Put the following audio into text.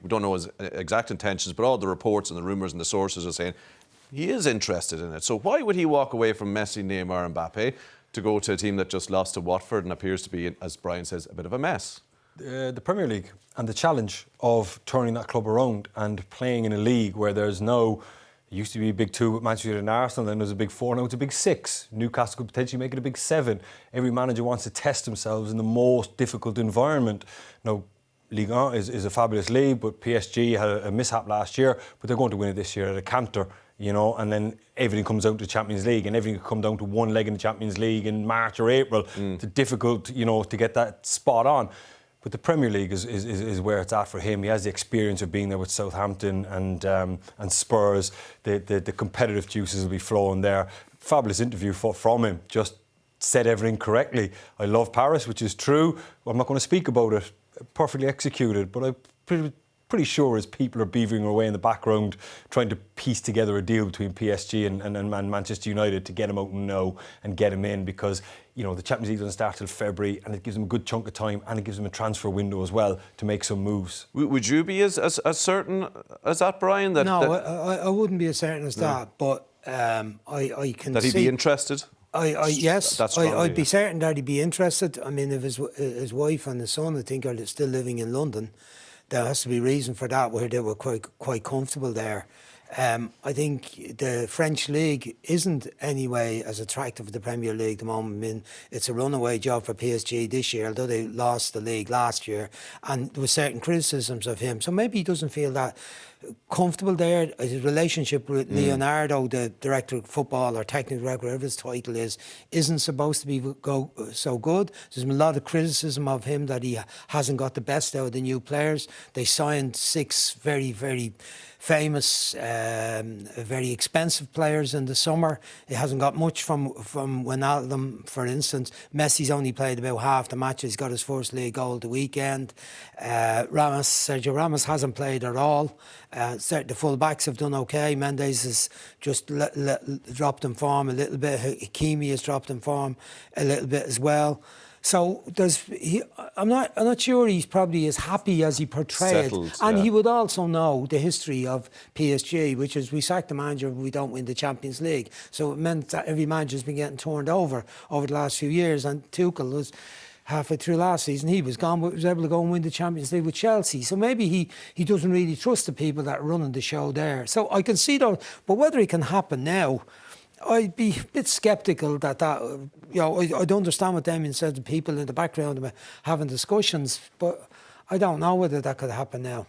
We don't know his exact intentions, but all the reports and the rumours and the sources are saying he is interested in it. So why would he walk away from Messi, Neymar and Mbappe to go to a team that just lost to Watford and appears to be, as Brian says, a bit of a mess? The Premier League and the challenge of turning that club around and playing in a league where there's no... It used to be a big 2 with Manchester United and Arsenal, then there's a big 4, now it's a big 6. Newcastle could potentially make it a big 7. Every manager wants to test themselves in the most difficult environment. Now, Ligue 1 is a fabulous league, but PSG had a mishap last year, but they're going to win it this year at a canter, you know, and then everything comes down to the Champions League, and everything could come down to one leg in the Champions League in March or April. It's difficult, you know, to get that spot on. But the Premier League is where it's at for him. He has the experience of being there with Southampton and Spurs. The competitive juices will be flowing there. Fabulous interview from him. Just said everything correctly. I love Paris, which is true. I'm not going to speak about it. Perfectly executed, but I'm pretty sure his people are beavering away in the background trying to piece together a deal between PSG and Manchester United to get him out now and get him in, because, you know, the Champions League doesn't start till February, and it gives him a good chunk of time, and it gives him a transfer window as well to make some moves. Would you be as certain as that, Brian? No, I wouldn't be as certain as that, but I can that he'd be interested? Yes, I'd be certain that he'd be interested. I mean, if his wife and his son, I think, are still living in London, there has to be reason for that, where they were quite comfortable there. I think the French league isn't anyway as attractive as the Premier League at the moment. I mean, it's a runaway job for PSG this year, although they lost the league last year, and there were certain criticisms of him. So maybe he doesn't feel that comfortable there. His relationship with Leonardo, the director of football or technical director, whatever his title is, isn't supposed to be so good. There's been a lot of criticism of him that he hasn't got the best out of the new players. They signed 6 very, very famous, very expensive players in the summer. He hasn't got much from Wijnaldum, for instance. Messi's only played about half the matches. He's got his first league goal the weekend. Sergio Ramos hasn't played at all. The full-backs have done okay. Mendes has just dropped in form a little bit. Hakimi has dropped in form a little bit as well. So I'm not sure he's probably as happy as he portrayed. Settled, and he would also know the history of PSG, which is we sack the manager if we don't win the Champions League. So it meant that every manager's been getting turned over the last few years. And Tuchel was halfway through last season, he was gone, but was able to go and win the Champions League with Chelsea. So maybe he doesn't really trust the people that are running the show there. So I can see that, but whether it can happen now, I'd be a bit sceptical that you know, I'd understand what Damien said, the people in the background about having discussions, but I don't know whether that could happen now.